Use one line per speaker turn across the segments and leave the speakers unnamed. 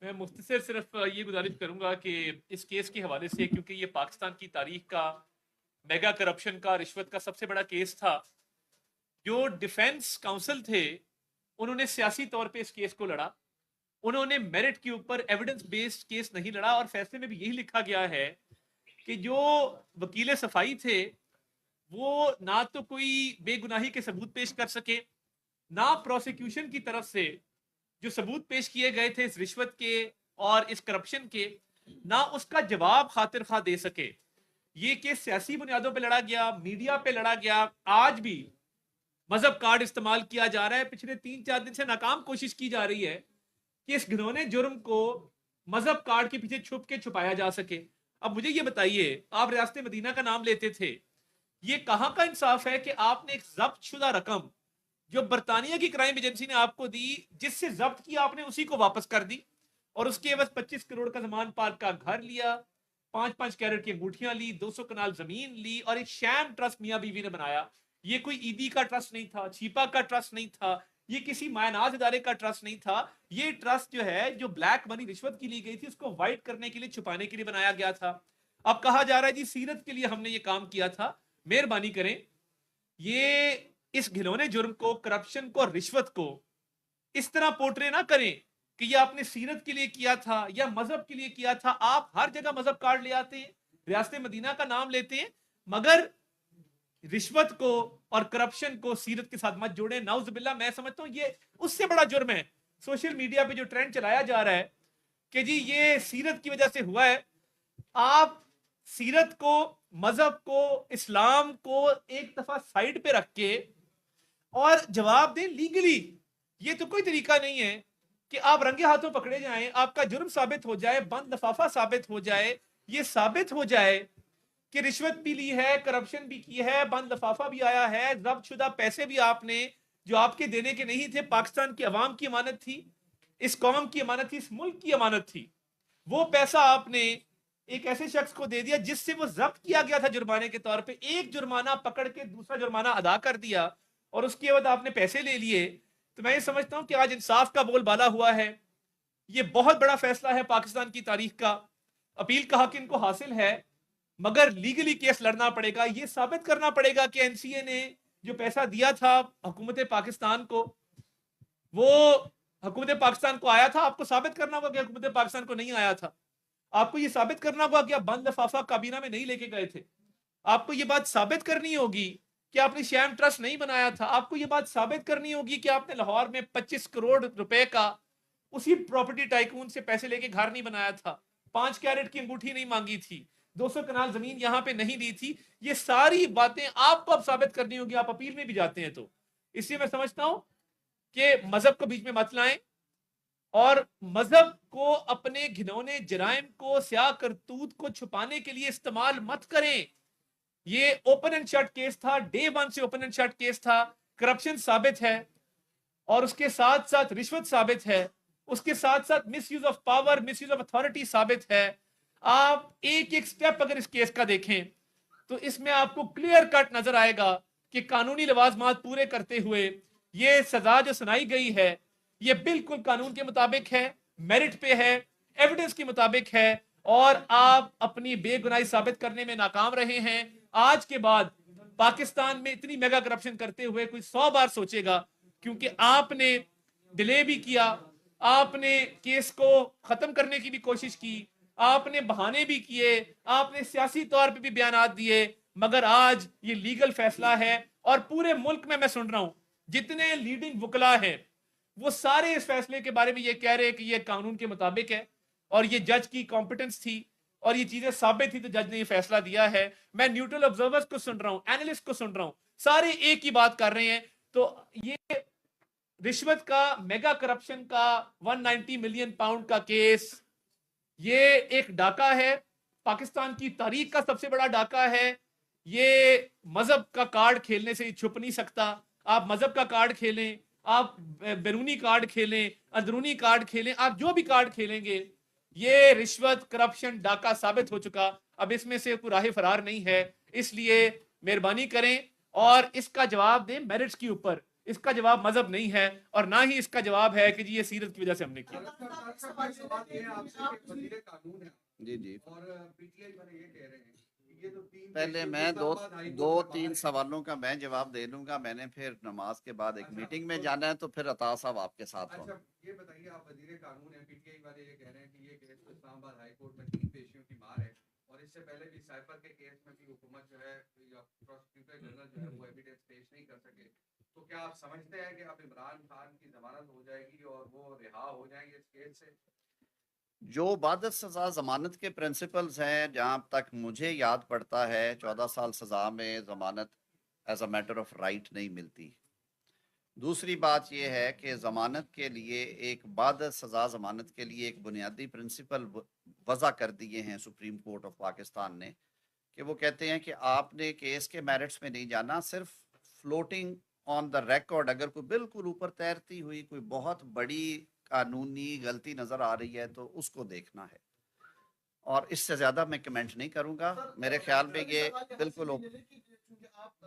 میں مختصر صرف یہ گزارش کروں گا کہ اس کیس کے حوالے سے، کیونکہ یہ پاکستان کی تاریخ کا میگا کرپشن کا، رشوت کا سب سے بڑا کیس تھا، جو ڈیفنس کاؤنسل تھے انہوں نے سیاسی طور پہ اس کیس کو لڑا. انہوں نے میرٹ کے اوپر ایویڈنس بیسڈ کیس نہیں لڑا، اور فیصلے میں بھی یہی لکھا گیا ہے کہ جو وکیل صفائی تھے وہ نہ تو کوئی بے گناہی کے ثبوت پیش کر سکے، نہ پروسیکیوشن کی طرف سے جو ثبوت پیش کیے گئے تھے اس رشوت کے اور اس کرپشن کے، نہ اس کا جواب خاطر خواہ دے سکے. یہ کیس سیاسی بنیادوں پہ لڑا گیا، میڈیا پہ لڑا گیا. آج بھی مذہب کارڈ استعمال کیا جا رہا ہے. پچھلے 3-4 دن سے ناکام کوشش کی جا رہی ہے کہ اس گھنونے جرم کو مذہب کارڈ کے پیچھے چھپ کے چھپایا جا سکے. اب مجھے یہ بتائیے، آپ ریاست مدینہ کا نام لیتے تھے، یہ کہاں کا انصاف ہے کہ آپ نے ایک ضبط شدہ رقم جو برطانیہ کی کرائم ایجنسی نے آپ کو دی، جس سے ضبط کی آپ نے اسی کو واپس کر دی، اور اس کے عوض 25 کروڑ کا زمان پارک کا گھر لیا، 5 کیرٹ کی انگوٹھیاں لی، 200 کنال زمین لی، اور ایک شام ٹرسٹ میاں بیوی نے بنایا. یہ کوئی ایدی کا ٹرسٹ نہیں تھا، چھیپا کا ٹرسٹ نہیں تھا، یہ کسی مائناز ادارے کا ٹرسٹ نہیں تھا. یہ ٹرسٹ جو ہے، جو بلیک منی رشوت کی لی گئی تھی، اس کو وائٹ کرنے کے لیے، چھپانے کے لیے بنایا گیا تھا. اب کہا جا رہا ہے جی سیرت کے لیے ہم نے یہ کام کیا تھا. مہربانی کریں، یہ اس گھنونے جرم کو، کرپشن کو اور رشوت کو اس طرح پورٹرے نہ کریں کہ یہ آپ نے سیرت کے لیے کیا تھا یا مذہب کے لیے کیا تھا. آپ ہر جگہ مذہب کارڈ لے آتے ہیں، ریاست مدینہ کا نام لیتے ہیں، مگر رشوت کو اور کرپشن کو سیرت کے ساتھ مت جوڑیں. نعوذ باللہ. میں سمجھتا ہوں یہ اس سے بڑا جرم ہے. سوشل میڈیا پہ جو ٹرینڈ چلایا جا رہا ہے کہ جی یہ سیرت کی وجہ سے ہوا ہے، آپ سیرت کو، مذہب کو، اسلام کو ایک دفعہ سائیڈ پہ رکھ کے اور جواب دیں لیگلی. یہ تو کوئی طریقہ نہیں ہے کہ آپ رنگے ہاتھوں پکڑے جائیں، آپ کا جرم ثابت ہو جائے، بند لفافہ ثابت ہو جائے، یہ ثابت ہو جائے کہ رشوت بھی لی ہے، کرپشن بھی کی ہے، بند لفافہ بھی آیا ہے، ضبط شدہ پیسے بھی آپ نے جو آپ کے دینے کے نہیں تھے، پاکستان کی عوام کی امانت تھی، اس قوم کی امانت تھی، اس ملک کی امانت تھی، وہ پیسہ آپ نے ایک ایسے شخص کو دے دیا جس سے وہ ضبط کیا گیا تھا جرمانے کے طور پہ. ایک جرمانہ پکڑ کے دوسرا جرمانہ ادا کر دیا اور اس کے بعد آپ نے پیسے لے لیے. تو میں یہ سمجھتا ہوں کہ آج انصاف کا بول بالا ہوا ہے. یہ بہت بڑا فیصلہ ہے پاکستان کی تاریخ کا. اپیل کا حق ان کو حاصل ہے، مگر لیگلی کیس لڑنا پڑے گا. یہ ثابت کرنا پڑے گا کہ این سی اے نے جو پیسہ دیا تھا حکومت پاکستان کو، وہ حکومت پاکستان کو آیا تھا. آپ کو ثابت کرنا ہوگا کہ حکومت پاکستان کو نہیں آیا تھا. آپ کو یہ ثابت کرنا ہوگا کہ آپ بند لفافہ کابینہ میں نہیں لے کے گئے تھے. آپ کو یہ بات ثابت کرنی ہوگی کہ آپ نے شیم ٹرسٹ نہیں بنایا تھا. آپ کو یہ بات ثابت کرنی ہوگی کہ آپ نے لاہور میں 25 کروڑ روپے کا اسی پراپرٹی ٹائکون سے پیسے لے کے گھر نہیں بنایا تھا، 5 کیرٹ کی انگوٹھی نہیں مانگی تھی، 200 کنال زمین یہاں پہ نہیں دی تھی. یہ ساری باتیں آپ کو اب ثابت کرنی ہوگی. آپ اپیل میں بھی جاتے ہیں تو اس لیے میں سمجھتا ہوں کہ مذہب کو بیچ میں مت لائیں، اور مذہب کو اپنے گھنونے جرائم کو، سیاہ کرتوت کو چھپانے کے لیے استعمال مت کریں. یہ اوپن اینڈ شٹ کیس تھا، ڈے 1 سے اوپن اینڈ شٹ کیس تھا. کرپشن ثابت ہے، اور اس کے ساتھ ساتھ رشوت ثابت ہے، اس کے ساتھ ساتھ misuse of power, misuse of authority ثابت ہے. آپ ایک ایک سٹیپ اگر اس کیس کا دیکھیں تو اس میں آپ کو کلیئر کٹ نظر آئے گا کہ قانونی لوازمات پورے کرتے ہوئے یہ سزا جو سنائی گئی ہے یہ بالکل قانون کے مطابق ہے، میرٹ پہ ہے، ایویڈنس کے مطابق ہے، اور آپ اپنی بے گناہی ثابت کرنے میں ناکام رہے ہیں. آج کے بعد پاکستان میں اتنی میگا کرپشن کرتے ہوئے کوئی 100 بار سوچے گا، کیونکہ آپ نے ڈیلے بھی کیا، آپ نے کیس کو ختم کرنے کی بھی کوشش کی، آپ نے بہانے بھی کیے، آپ نے سیاسی طور پہ بھی بیانات دیے، مگر آج یہ لیگل فیصلہ ہے. اور پورے ملک میں سن رہا ہوں جتنے لیڈنگ وکلا ہیں وہ سارے اس فیصلے کے بارے میں یہ کہہ رہے ہیں کہ یہ قانون کے مطابق ہے، اور یہ جج کی کمپٹنس تھی اور یہ چیزیں ثابت تھی تو جج نے یہ فیصلہ دیا ہے. میں نیوٹرل آبزرورز کو سن رہا ہوں، اینالسٹ کو سن رہا ہوں، سارے ایک ہی بات کر رہے ہیں. تو یہ رشوت کا، میگا کرپشن کا 190 ملین پاؤنڈ کا کیس، یہ ایک ڈاکہ ہے، پاکستان کی تاریخ کا سب سے بڑا ڈاکہ ہے. یہ مذہب کا کارڈ کھیلنے سے چھپ نہیں سکتا. آپ مذہب کا کارڈ کھیلیں، آپ بیرونی کارڈ کھیلیں، اندرونی کارڈ کھیلیں، آپ جو بھی کارڈ کھیلیں گے یہ رشوت، کرپشن، ڈاکہ ثابت ہو چکا. اب اس میں سے کوئی راہ فرار نہیں ہے. اس لیے مہربانی کریں اور اس کا جواب دیں میرٹس کے اوپر. اس کا جواب مذہب نہیں ہے اور نہ ہی اس کا جواب ہے کہ جی یہ سیرت کی وجہ سے ہم نے کیا.
جی جی پہلے میں دو تین سوالوں کا میں جواب دے لوں گا. میں نے پھر نماز کے بعد ایک میٹنگ میں جانا ہے تو پھر عطا صاحب آپ کے ساتھ ہوں.
یہ بتائیے, آپ وزیر قانون ہیں, پی ٹی آئی والے یہ کہہ رہے ہیں کہ یہ کیس اسلام آباد ہائی کورٹ میں 3 پیشیوں کی مار ہے, اور اس سے پہلے بھی سائفر کے کیس میں بھی حکومت جو ہے یا پروسیکیوٹر جنرل جو ہے وہ ایویڈنس پیش نہیں کر سکے. تو کیا آپ سمجھتے ہیں کہ اب عمران خان کی ضمانت ہو جائے گی اور وہ رہا ہو جائیں گے اس کیس سے؟
جو بعد سزا ضمانت کے پرنسپلز ہیں, جہاں تک مجھے یاد پڑتا ہے 14 سال سزا میں ضمانت as a matter of right نہیں ملتی. دوسری بات یہ ہے کہ ضمانت کے لیے ایک بعد سزا ضمانت کے لیے ایک بنیادی پرنسپل وضع کر دیے ہیں سپریم کورٹ آف پاکستان نے, کہ وہ کہتے ہیں کہ آپ نے کیس کے میرٹس میں نہیں جانا, صرف فلوٹنگ آن دا ریکارڈ اگر کوئی بالکل اوپر تیرتی ہوئی کوئی بہت بڑی قانونی غلطی نظر آ رہی ہے تو اس کو دیکھنا ہے, اور اس سے زیادہ میں کمنٹ نہیں کروں گا. میرے خیال میں یہ بالکل
آپ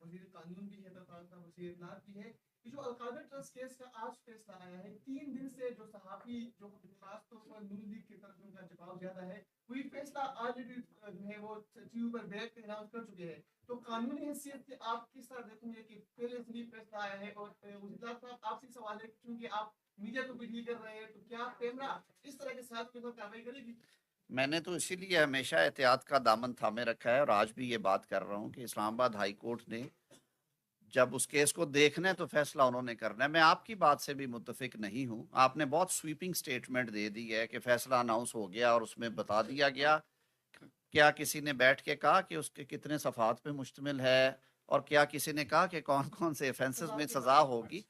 وزیر قانون بھی ہے, وزیر اطلاعات بھی ہے, جو القادر ٹرسٹ کیس کا آج فیصلہ آیا ہے, 3 دن سے جو صحافی جو خاص طور پر نون لیگ کی طرف ان کا جواب زیادہ ہے, وہی فیصلہ آلریڈی جو ہے وہ ٹیوب پر بیک اناؤنس کر چکے ہیں. تو قانونی حیثیت سے آپ کس طرح دیکھیں گے کہ پہلے سے فیصلہ آیا ہے, اور وزیر صاحب آپ سے سوال ہے کیونکہ آپ میڈیا کو بھی ڈیل کر رہے ہیں, تو کیا کیمرہ اس طرح کے ساتھ کارروائی کرے گی؟
میں نے تو اسی لیے ہمیشہ احتیاط کا دامن تھامے رکھا ہے, اور آج بھی یہ بات کر رہا ہوں کہ اسلام آباد ہائی کورٹ نے جب اس کیس کو دیکھنا ہے تو فیصلہ انہوں نے کرنا ہے. میں آپ کی بات سے بھی متفق نہیں ہوں. آپ نے بہت سویپنگ سٹیٹمنٹ دے دی ہے کہ فیصلہ اناؤنس ہو گیا اور اس میں بتا دیا گیا. کیا کسی نے بیٹھ کے کہا کہ اس کے کتنے صفحات پہ مشتمل ہے, اور کیا کسی نے کہا کہ کون کون سے offenses میں سزا ہوگی؟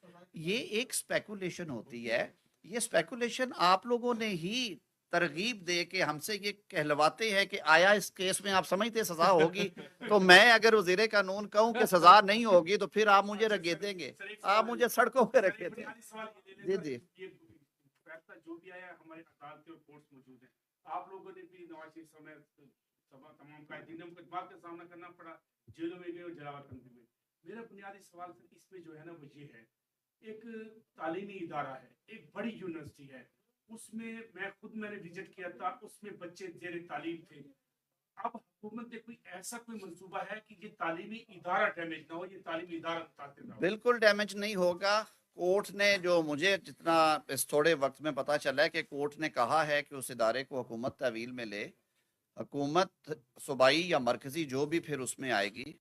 یہ ایک سپیکولیشن ہوتی ہے. یہ سپیکولیشن آپ لوگوں نے ہی ترغیب دے کے ہم سے یہ کہلواتے ہیں کہ آیا اس کیس میں آپ سمجھتے سزا ہوگی, تو میں اگر وزیر قانون کہوں کہ سزا نہیں ہوگی تو پھر آپ مجھے رکھے دیں گے, آپ مجھے سڑکوں پہ رکھے دیں. جی جی
جو بھی آیا ہمارے عدالتیں اور کورٹس موجود ہیں, آپ لوگوں نے بھی نواز شریف سمیت تمام قائدین مقدمات کا سامنا کرنا پڑا, جیلوں میں گئے اور جلاوطن بھی ہوئے. میرا بنیادی سوال اس میں جو ہے نا وہ یہ ہے, ایک تعلیمی ادارہ ہے, ایک بڑی یونیورسٹی ہے, اس میں میں نے وزٹ کیا تھا, اس میں بچے زیر تعلیم تھے. اب حکومت نے کوئی ایسا کوئی منصوبہ ہے کہ یہ تعلیمی ادارہ ڈیمیج نہ ہو, یہ تعلیمی ادارہ متاثر نہ ہو؟
بالکل ڈیمیج نہیں ہوگا. کورٹ نے, جو مجھے جتنا اس تھوڑے وقت میں پتا چلا ہے کہ کورٹ نے کہا ہے کہ اس ادارے کو حکومت تحویل میں لے. حکومت صوبائی یا مرکزی جو بھی پھر اس میں آئے گی,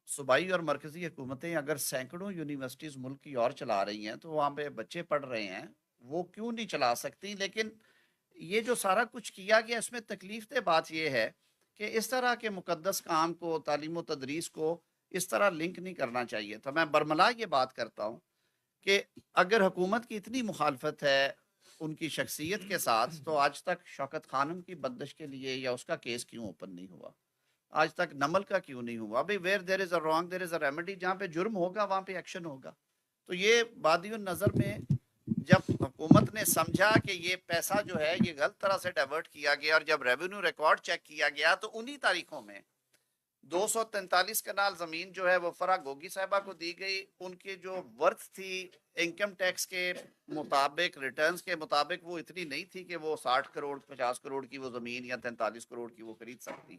صوبائی اور مرکزی حکومتیں اگر سینکڑوں یونیورسٹیز ملک کی اور چلا رہی ہیں تو وہاں پہ بچے پڑھ رہے ہیں, وہ کیوں نہیں چلا سکتی؟ لیکن یہ جو سارا کچھ کیا گیا اس میں تکلیف دہ بات یہ ہے کہ اس طرح کے مقدس کام کو, تعلیم و تدریس کو اس طرح لنک نہیں کرنا چاہیے تھا. میں برملا یہ بات کرتا ہوں کہ اگر حکومت کی اتنی مخالفت ہے ان کی شخصیت کے ساتھ, تو آج تک شوکت خانم کی بندش کے لیے یا اس کا کیس کیوں اوپن نہیں ہوا؟ آج تک نمل کا کیوں نہیں ہوا؟ بھئی where there is a wrong there is a remedy. جہاں پہ جرم ہوگا وہاں پہ ایکشن ہوگا. تو یہ بادی النظر میں جب حکومت نے سمجھا کہ یہ پیسہ جو ہے یہ غلط طرح سے ڈائیورٹ کیا گیا, اور جب ریونیو ریکارڈ چیک کیا گیا تو انہی تاریخوں میں 243 کنال زمین جو ہے وہ فرا گوگی صاحبہ کو دی گئی. ان کی جو ورتھ تھی انکم ٹیکس کے مطابق, ریٹرنز کے مطابق, وہ اتنی نہیں تھی کہ وہ 60 کروڑ 50 کروڑ کی وہ زمین یا 43 کروڑ کی وہ خرید سکتی.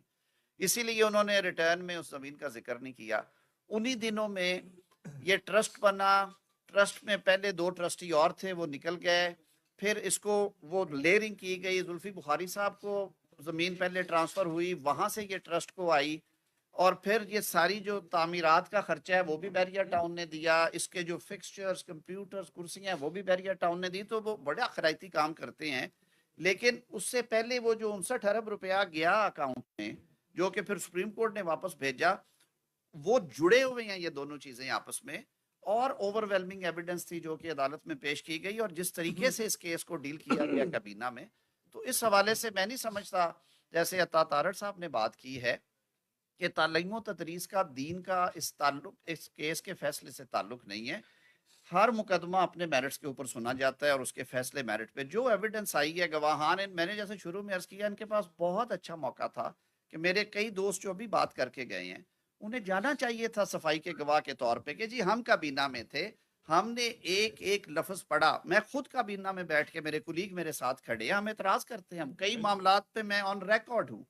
اسی لیے انہوں نے ریٹرن میں اس زمین کا ذکر نہیں کیا. انہی دنوں میں یہ ٹرسٹ بنا. ٹرسٹ میں پہلے 2 ٹرسٹی اور تھے, وہ نکل گئے. پھر اس کو وہ لیئرنگ کی گئی. زلفی بخاری صاحب کو زمین پہلے ٹرانسفر ہوئی, وہاں سے یہ ٹرسٹ کو آئی, اور پھر یہ ساری جو تعمیرات کا خرچہ ہے وہ بھی بیریا ٹاؤن نے دیا. اس کے جو فکسچرز, کمپیوٹرز, کرسیاں وہ بھی بیریا ٹاؤن نے دی. تو وہ بڑا خرائطی کام کرتے ہیں. لیکن اس سے پہلے وہ جو 59 ارب روپیہ گیا اکاؤنٹ میں, جو کہ پھر سپریم کورٹ نے واپس بھیجا, وہ جڑے ہوئے ہیں یہ دونوں چیزیں آپس میں. اور اوور ویلمنگ ایویڈنس تھی جو کہ عدالت میں پیش کی گئی, اور جس طریقے سے اس کیس کو ڈیل کیا گیا کابینہ میں, تو اس حوالے سے میں نہیں سمجھتا, جیسے عطا تارڑ صاحب نے بات کی ہے کہ تعلیم و تدریس کا دین کا اس کیس کے فیصلے سے تعلق نہیں ہے. ہر مقدمہ اپنے میرٹس کے اوپر سنا جاتا ہے, اور اس کے فیصلے میرٹ پہ. جو ایویڈنس آئی ہے, گواہان, میں نے جیسے شروع میں عرض کیا, ان کے پاس بہت اچھا موقع تھا کہ میرے کئی دوست جو بھی بات کر کے گئے ہیں انہیں جانا چاہیے تھا صفائی کے گواہ کے طور پہ کہ جی ہم کابینہ میں تھے, ہم نے ایک ایک لفظ پڑھا. میں خود کابینہ میں بیٹھ کے, میرے کولیگ میرے ساتھ کھڑے ہیں, ہم اعتراض کرتے ہیں, ہم کئی معاملات پہ میں آن ریکارڈ ہوں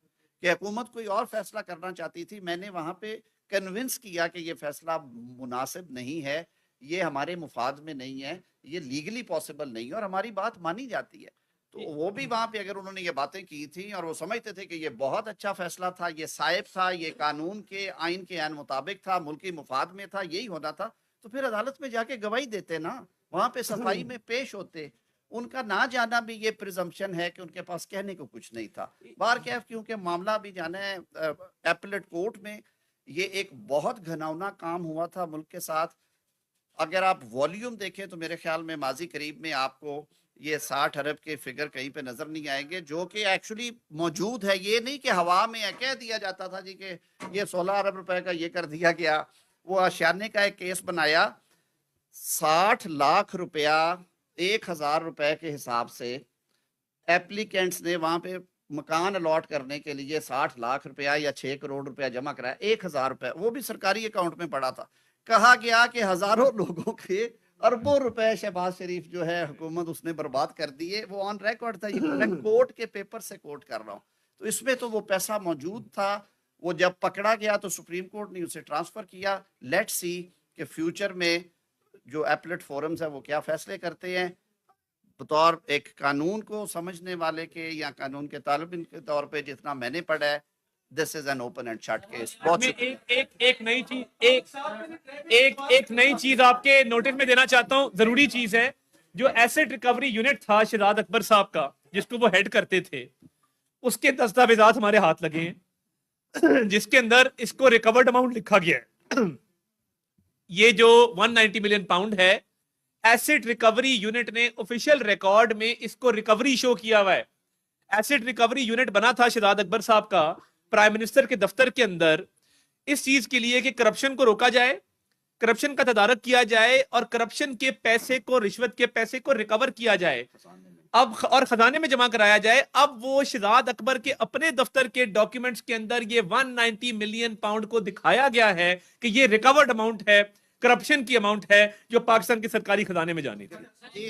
کہ حکومت کوئی اور فیصلہ کرنا چاہتی تھی. میں نے وہاں پہ کنونس کیا کہ یہ فیصلہ مناسب نہیں ہے, یہ ہمارے مفاد میں نہیں ہے, یہ لیگلی پاسبل نہیں ہے, اور ہماری بات مانی جاتی ہے. تو وہ بھی وہاں پہ اگر انہوں نے یہ باتیں کی تھیں اور وہ سمجھتے تھے کہ یہ بہت اچھا فیصلہ تھا, یہ صائب تھا, یہ قانون کے آئین کے عین مطابق تھا, ملکی مفاد میں تھا, یہی ہونا تھا, تو پھر عدالت میں جا کے گواہی دیتے نا, وہاں پہ صفائی میں پیش ہوتے. ان کا نہ جانا بھی یہ پریزمپشن ہے کہ ان کے پاس کہنے کو کچھ نہیں تھا. بہرکیف کیونکہ معاملہ بھی جانا ہے ایپلیٹ کورٹ میں, یہ ایک بہت گھناؤنا کام ہوا تھا ملک کے ساتھ. اگر آپ والیوم دیکھیں تو میرے خیال میں ماضی قریب میں آپ کو یہ 60 ارب کے فگر کہیں پہ نظر نہیں آئیں گے, جو کہ ایکچولی موجود ہے. یہ نہیں کہ ہوا میں کہہ دیا جاتا تھا جی کہ یہ 16 ارب روپے کا یہ کر دیا گیا. وہ آشیانے کا ایک کیس بنایا, 60 لاکھ روپیہ 1000 روپے کے حساب سے ایپلیکینٹس نے وہاں پہ مکان الاٹ کرنے کے لیے 60 لاکھ روپیہ یا 6 کروڑ روپیہ جمع کرایا. 1000 روپے وہ بھی سرکاری اکاؤنٹ میں پڑا تھا. کہا گیا کہ ہزاروں لوگوں کے اربوں روپے شہباز شریف جو ہے حکومت اس نے برباد کر دیے. وہ آن ریکارڈ تھا, یہ میں کورٹ کے پیپر سے کوٹ کر رہا ہوں. تو اس میں تو وہ پیسہ موجود تھا. وہ جب پکڑا گیا تو سپریم کورٹ نے اسے ٹرانسفر کیا. لیٹ سی کہ فیوچر میں جو ایپلیٹ فورمز ہیں وہ کیا فیصلے کرتے ہیں. بطور ایک قانون کو سمجھنے والے کے یا قانون کے طالب علم کے طور پہ جتنا میں نے پڑھا ہے, this is an open and shut case. بہت
ایک نئی چیز ایک نئی چیز آپ کے نوٹس میں دینا چاہتا ہوں, ضروری چیز ہے. جو ایسٹ ریکوری یونٹ تھا شہزاد اکبر صاحب کا, جس کو وہ ہیڈ کرتے تھے, اس کے دستاویزات ہمارے ہاتھ لگے ہیں, جس کے اندر اس کو ریکورڈ اماؤنٹ لکھا گیا ہے. یہ جو 190 ملین پاؤنڈ ہے, ایسٹ ریکوری یونٹ نے آفیشیل ریکارڈ میں اس کو ریکوری شو کیا ہوا ہے. ایسٹ ریکوری یونٹ بنا تھا شہزاد اکبر صاحب کا پرائم منسٹر کے دفتر کے اندر, اس چیز کے لیے کہ کرپشن کو روکا جائے, کرپشن کا تدارک کیا جائے, اور کرپشن کے پیسے کو, رشوت کے پیسے کو ریکور کیا جائے اب اور خزانے میں جمع کرایا جائے. اب وہ شہزاد اکبر کے اپنے دفتر کے ڈاکیومنٹس کے اندر یہ 190 ملین پاؤنڈ کو دکھایا گیا ہے کہ یہ ریکورڈ اماؤنٹ ہے, کرپشن کی اماؤنٹ ہے جو پاکستان کے سرکاری خزانے میں جانی تھی.